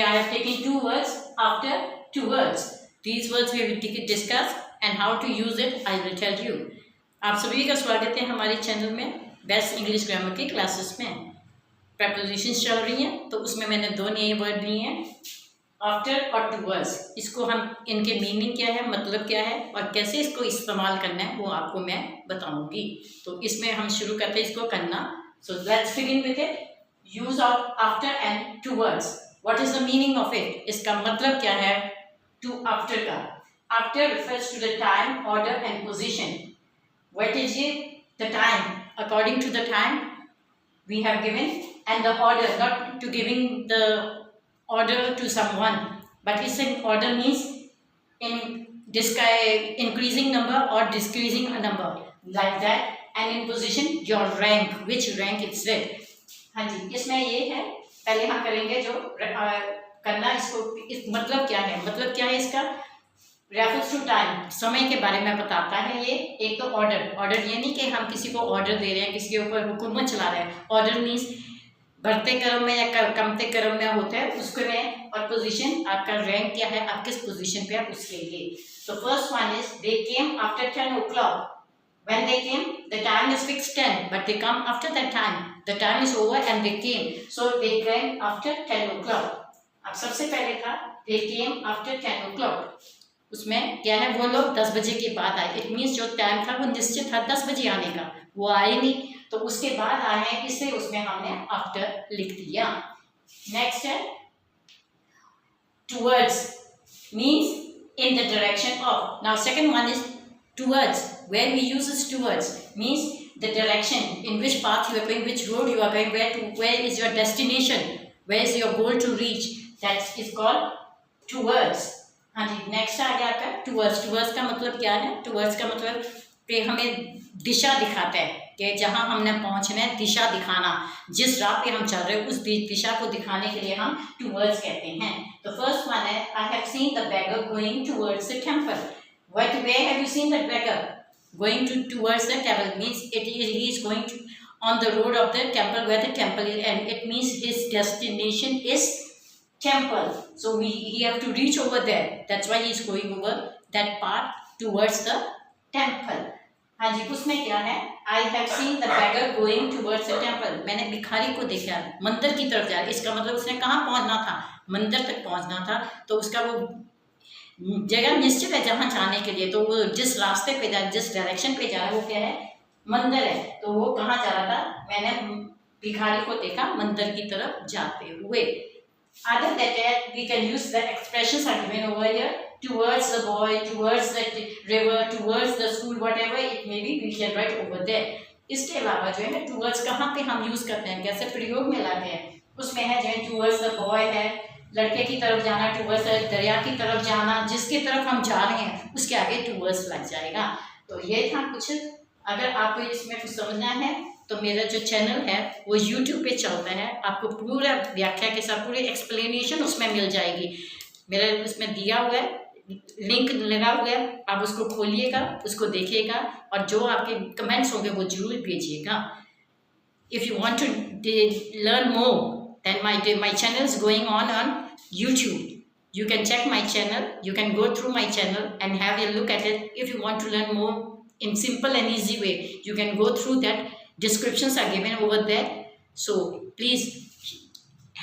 I have taken two words after two words. These words we will discuss and how to use it I will tell you. आप सभी का स्वागत है हमारे channel में best English grammar की classes में। प्रपोजिशंस चल रही हैं तो उसमें मैंने दो नए वर्ड लिए हैं, आफ्टर और टूवर्ड्स। इसको हम इनके मीनिंग क्या है, मतलब क्या है और कैसे इसको इस्तेमाल करना है वो आपको मैं बताऊंगी। तो इसमें हम शुरू करते हैं इसको करना। So let's begin with it. Use of after and towards. What is the meaning of it? इसका मतलब क्या है टू आफ्टर का? After refers to the time, order and position. What is it? The time. According to the time we have given, and the order, not to giving the order to someone, but it's an order means in increasing number or decreasing a number, like that. And in position, your rank, which rank it's with. हाँ जी, इसमें ये है, पहले हम करेंगे जो करना। इसको मतलब क्या है? मतलब क्या है इसका? रेफर्स टू टाइम, समय के बारे में बताता है ये। एक तो ऑर्डर ये नहीं कि हम किसी को ऑर्डर दे रहे हैं, किसी के ऊपर हुकूमत चला रहे हैं। ऑर्डर मीन्स बढ़ते क्रम में या कमते क्रम में होता है उसके में। और पोजीशन, आपका रैंक क्या है, आप किस पोजीशन पे आप उसके लिए। तो first one is they came after 10 o'clock. When they came, the time is fixed 10, but they come after that time. The time is over and they came, so they came after 10 o'clock. अब सबसे पहले था they came after 10 o'clock. उसमें क्या है, वो लोग 10 बजे के बाद आए। इट मीन्स जो टाइम था वो निश्चित था 10 बजे आने का, वो आए नहीं, तो उसके बाद आए हैं, इसलिए उसमें हमने आफ्टर लिख दिया। नेक्स्ट है towards, means in the direction of. Now second one is towards. Where we use is towards means the direction, in which path you are going, which road you are going, where is your destination, where is your goal to reach, that is called towards. हाँ जी, next आ गया आपका towards. Towards का मतलब क्या है? Towards का मतलब कि हमें दिशा दिखाता है कि जहाँ हमने पहुँचना है, दिशा दिखाना, जिस राह पे हम चल रहे हैं उस दिशा को दिखाने के लिए हम टूवर्ड्स कहते हैं। तो फर्स्ट वन है I have seen the beggar going towards the temple. What, where have you seen that beggar going towards the temple? Means he is going on the road of the temple, where the temple is, and it means his destination is temple. So he have to reach over there. That's why he is going over that part towards the temple. हाँ जी, उसमें क्या है? I have seen the beggar going towards the temple. मैंने भिखारी को देखा मंदिर की तरफ जा रहा है। इसका मतलब उसने कहाँ पहुँचना था? मंदिर तक पहुँचना था, तो उसका वो जगह निश्चित है जहाँ जाने के लिए। तो वो जिस रास्ते पे जा, जिस डायरेक्शन पे जा रहा है वो क्या है? मंदिर है। तो वो कहाँ जा रहा था? मैंने भिखारी को देखा मंदिर की तरफ जाते हुए। Other than that, we can use the expressions are given over here. Towards the boy, towards the river, towards the school, whatever it may be, we can write over there. इसके अलावा जो है ना towards कहाँ पे हम use करते हैं, कैसे प्रयोग में लाते हैं, उसमें है जो है towards the boy है, लड़के की तरफ जाना, टूवर्ड्स दरिया की तरफ जाना, जिसकी तरफ हम जा रहे हैं उसके आगे टूवर्ड्स लग जाएगा। तो ये था कुछ। अगर आपको इसमें कुछ समझना है तो मेरा जो चैनल है वो YouTube पे चलता है, आपको पूरा व्याख्या के साथ पूरी एक्सप्लेनेशन उसमें मिल जाएगी। मेरा उसमें दिया हुआ है, लिंक लगा हुआ है, आप उसको खोलिएगा, उसको देखिएगा और जो आपके कमेंट्स होंगे वो जरूर भेजिएगा। If you want to learn more, then my channel is going on YouTube. You can check my channel, you can go through my channel and have a look at it. If you want to learn more in simple and easy way, you can go through that. Descriptions are given over there, so please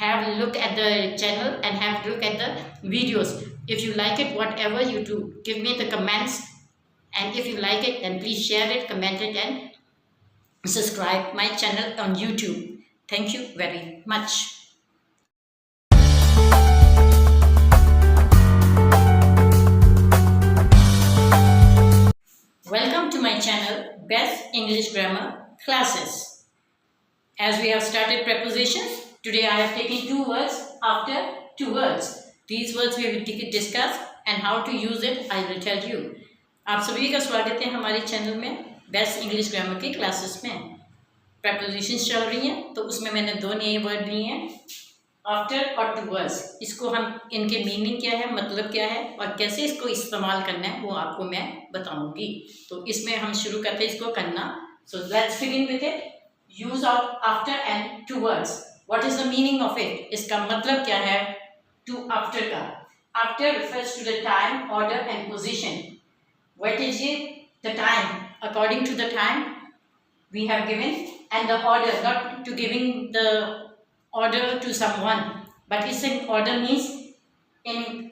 have a look at the channel and have a look at the videos. If you like it, whatever you do, give me the comments, and if you like it then please share it, comment it and subscribe my channel on YouTube. Thank you very much. Welcome to my channel, Best English Grammar Classes. As we have started prepositions, today I have taken two words after two words. These words we will discuss and how to use it I will tell you. आप सभी का स्वागत है हमारे channel में best English grammar की classes में। Propositions चल रही हैं तो उसमें मैंने दो नए वर्ड लिए हैं, आफ्टर और टूवर्ड्स। इसको हम इनके मीनिंग क्या है, मतलब क्या है और कैसे इसको इस्तेमाल करना है वो आपको मैं बताऊंगी। तो इसमें हम शुरू करते हैं इसको करना। So let's begin with it. Use of after and towards. What is the meaning of it? इसका मतलब क्या है to after का. After refers to the time, order and position. What is it? The time. According to the time we have given, and the order, not to giving the order to someone, but it's an order means in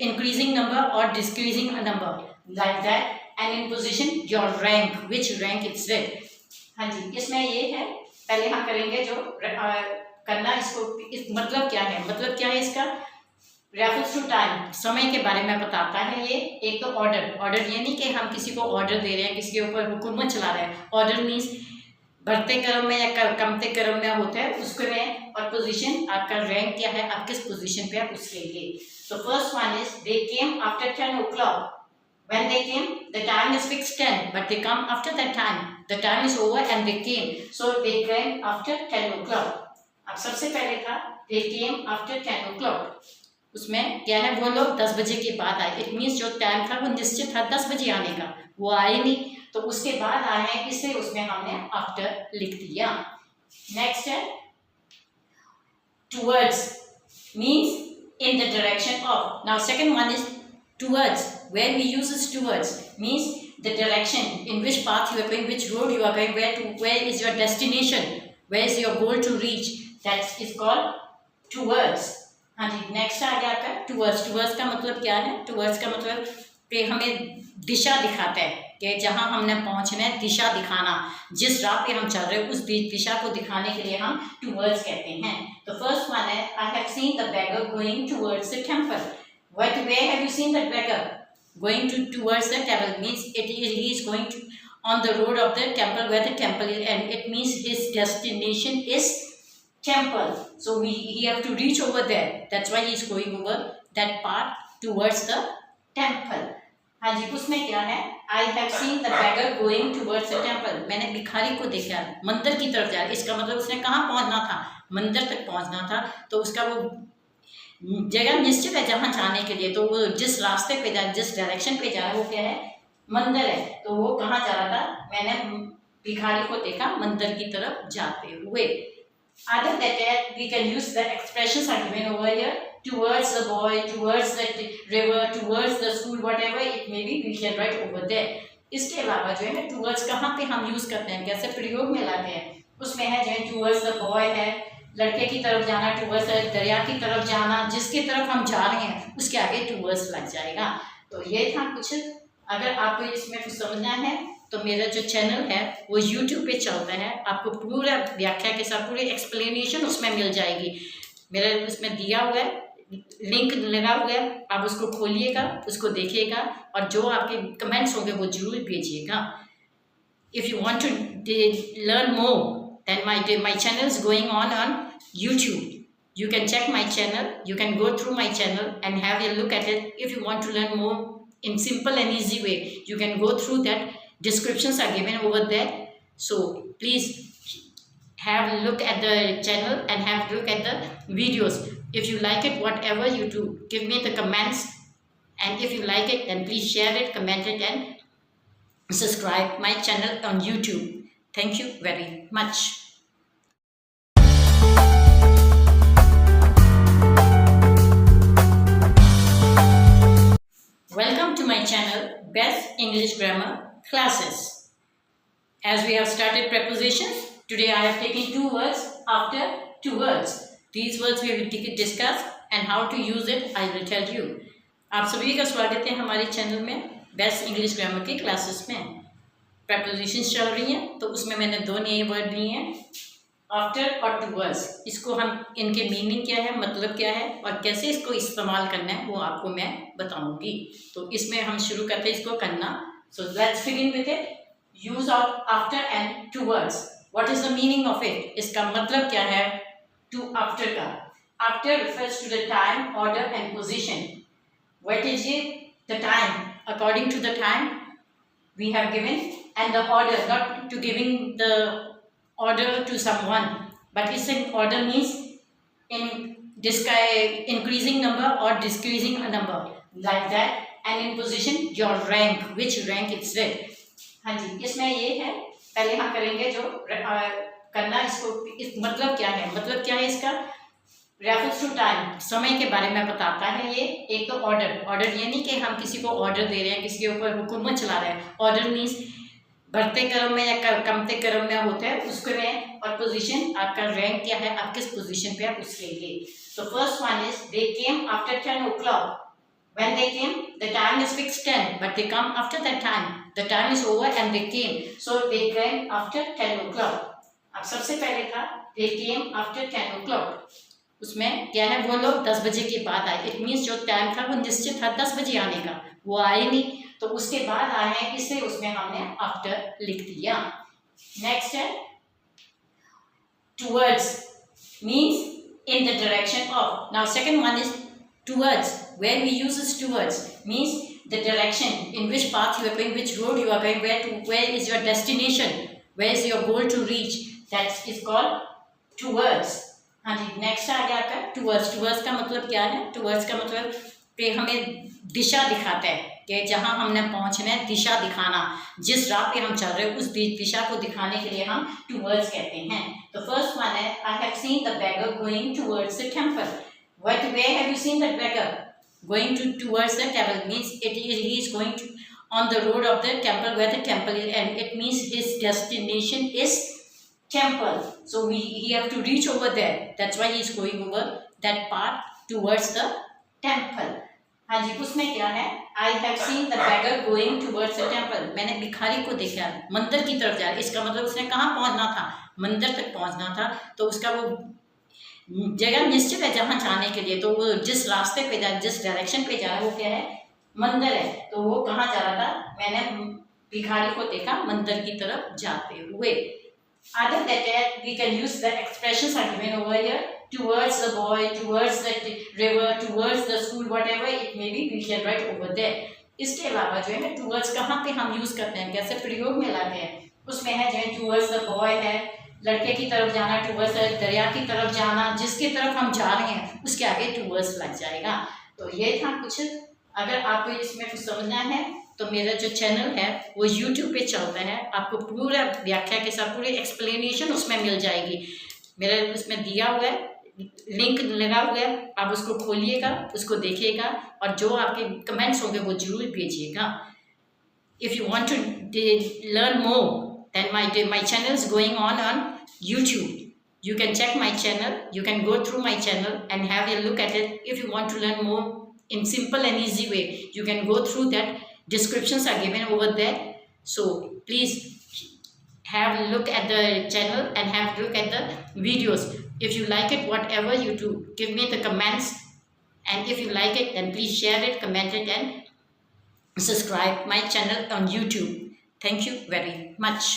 increasing number or decreasing a number, like that. And in position, your rank, which rank it's with. हाँ जी, इसमें ये है, पहले हम करेंगे जो करना, इसको मतलब क्या है, मतलब क्या है इसका, रेफर्स टू टाइम, समय के बारे में बताता है ये. एक तो ऑर्डर ये नहीं कि हम किसी को ऑर्डर दे रहे हैं, किसी के ऊपर हुकूमत चला रहे हैं. ऑर्डर मीन्स बढ़ते क्रम में या कमते क्रम में होता है उसके में. और पोजीशन, आपका रैंक क्या है, आप किस पोजीशन पे है उसके लिए. तो first one is they came after 10 o'clock. When they came, the time is fixed 10, but they come after that time. The time is over and they came. So they came after 10 o'clock. अब सबसे पहले था they came after 10 o'clock. उसमें क्या है, वो लोग 10 बजे के बाद आए. इट मीन्स जो टाइम था वो निश्चित था 10 बजे आने का, वो आए नहीं, तो उसके बाद आए हैं, इससे उसमें हमने आफ्टर लिख दिया. नेक्स्ट है towards, means in the direction of. Now second one is towards. Where we use is towards, means the direction, in which path you are going, which road you are going, where is your destination, where is your goal to reach, that is called towards. हाँ जी, next आ गया आपका towards का मतलब क्या है. towards का मतलब कि हमें दिशा दिखाता है, कि जहाँ हमने पहुँचना है, दिशा दिखाना, जिस राह पे हम चल रहे हैं उस दिशा को दिखाने के लिए हम towards कहते हैं. तो फर्स्ट वन है I have seen the beggar going towards the temple. Where have you seen that beggar? Going towards the temple means he is going to on the road of the temple, where the temple is, and it means his destination is temple. So he have to reach over there. That's why he is going over that path towards the temple. हाँ जी, उसमें क्या है, I have seen the beggar going towards the temple. मैंने भिखारी को देखा मंदिर की तरफ जा रहा. इसका मतलब उसने कहाँ पहुँचना था, मंदिर तक पहुँचना था. तो उसका वो जगह निश्चित है जहाँ जाने के लिए, तो वो जिस रास्ते पे जा, जिस डायरेक्शन पे जा रहा है वो क्या है, मंदिर है. तो वो कहाँ जा रहा था, मैंने भिखारी को देखा मंदिर की तरफ जाते हुए. Other than that, we can use the expressions are given over here. Towards the boy, towards the river, towards the school, whatever it may be, we can write over there. इसके अलावा जो है ना towards कहाँ पे हम use करते हैं, कैसे प्रयोग में लाते हैं, उसमें है जो है towards the boy है, लड़के की तरफ जाना, टूवर्ड्स दरिया की तरफ जाना, जिसकी तरफ हम जा रहे हैं उसके आगे टूवर्ड्स लग जाएगा. तो ये था कुछ. अगर आपको इसमें कुछ समझना है तो मेरा जो चैनल है वो YouTube पे चलता है, आपको पूरा व्याख्या के साथ पूरी एक्सप्लेनेशन उसमें मिल जाएगी. मेरा उसमें दिया हुआ है, लिंक लगा हुआ है, आप उसको खोलिएगा, उसको देखिएगा, और जो आपके कमेंट्स होंगे वो जरूर भेजिएगा. If you want to learn more, then my channel is going on YouTube. You can check my channel, you can go through my channel and have a look at it. If you want to learn more in simple and easy way, you can go through that. Descriptions are given over there, so please have a look at the channel and have a look at the videos. If you like it, whatever you do, give me the comments, and if you like it, then please share it, comment it, and subscribe my channel on YouTube. Thank you very much. Welcome to my channel, Best English Grammar Classes. As we have started prepositions, today I have taken 2 words after towards. These words we will discuss and how to use it I will tell you. आप सभी का स्वागत है हमारे channel में, best English grammar की classes में. Propositions चल रही हैं, तो उसमें मैंने 2 नए वर्ड लिए हैं, आफ्टर और टूवर्ड्स. इसको हम, इनके मीनिंग क्या है, मतलब क्या है और कैसे इसको इस्तेमाल करना है वो आपको मैं बताऊंगी. तो इसमें हम शुरू करते हैं इसको करना. So let's begin with it. Use of after and towards. What is the meaning of it, इसका मतलब क्या है. टू आफ्टर का, after refers to the time, order and position. What is it, the time, according to the time we have given, and the order, not to giving the order to someone, but it's an order means in increasing number or decreasing a number, like that. And in position, your rank, which rank it's with. हाँ जी, इसमें ये है, पहले हम करेंगे जो करना, इसको मतलब क्या है, मतलब क्या है इसका, रेफर्स टू टाइम, समय के बारे में बताता है ये। एक तो ऑर्डर, ऑर्डर ये नहीं कि हम किसी को ऑर्डर दे रहे हैं, किसी के ऊपर हुकूमत चला रहे हैं। ऑर्डर मीन्स बढ़ते क्रम में या कमते क्रम में होता है उसके में। और पोजीशन, आपका रैंक क्या है, आप किस पोजीशन पे आप उसके लिए। तो first one is they came after 10 o'clock. When they came, the time is fixed 10, but they come after that time. The time is over and they came. So they came after 10 o'clock. अब सबसे पहले था they came after 10 o'clock. उसमें क्या है, वो लोग 10 बजे के बाद आए। इट मीन्स जो टाइम था वो निश्चित था 10 बजे आने का, वो आए नहीं, तो उसके बाद आए हैं, इसलिए उसमें हमने आफ्टर लिख दिया। नेक्स्ट है towards, means in the direction of. Now second one is towards, where we use towards means the direction in which path you are going, which road you are going, where is your destination, where is your goal to reach, that is called towards. हाँ जी, next आ गया आपका towards. Towards का मतलब क्या है? Towards का मतलब कि हमें दिशा दिखाता है कि जहाँ हमने पहुँचना है, दिशा दिखाना, जिस राह पे हम चल रहे हैं उस दिशा को दिखाने के लिए हम टूवर्ड्स कहते हैं। तो फर्स्ट वन है I have seen the beggar going towards the temple. What, where have you seen the beggar going towards the temple? Means he is going to on the road of the temple, where the temple is, and it means his destination is temple. So he have to reach over there. That's why he is going over that path towards the temple. हाँ जी, उसमें क्या है, I have seen the beggar going towards the temple. मैंने भिखारी को देखा मंदिर की तरफ जा रहा है। इसका मतलब उसने कहाँ पहुँचना था? मंदिर तक पहुँचना था। तो उसका वो जगह निश्चित है जहाँ जाने के लिए, तो वो जिस रास्ते पे जा, जिस डायरेक्शन पे जा रहा है वो क्या है, मंदिर है। तो वो कहाँ जा रहा था? मैंने भिखारी को देखा मंदिर की तरफ जाते हुए। Other than that, we can use the expressions are given over here. Towards the boy, towards the river, towards the school, whatever it may be, we can write over there. इसके अलावा जो है towards कहाँ पे हम use करते हैं, कैसे प्रयोग में लाते हैं, उसमें है जो है towards the boy है, लड़के की तरफ जाना, towards the दरिया की तरफ जाना, जिसकी तरफ हम जा रहे हैं उसके आगे towards लग जाएगा। तो ये था कुछ। अगर आपको इसमें कुछ समझना है तो मेरा जो चैनल है वो YouTube पे चलता है, आपको पूरा व्याख्या के साथ पूरी एक्सप्लेनेशन उसमें मिल जाएगी। मेरा उसमें दिया हुआ है, लिंक लगा हुआ है, आप उसको खोलिएगा, उसको देखिएगा और जो आपके कमेंट्स होंगे वो जरूर भेजिएगा। If you want to learn more then my channel is going on YouTube. You can check my channel, you can go through my channel and have a look at it. If you want to learn more in simple and easy way, you can go through that. Descriptions are given over there, so please have a look at the channel and have a look at the videos. If you like it, whatever you do, give me the comments, and if you like it then please share it, comment it and subscribe my channel on YouTube. Thank you very much.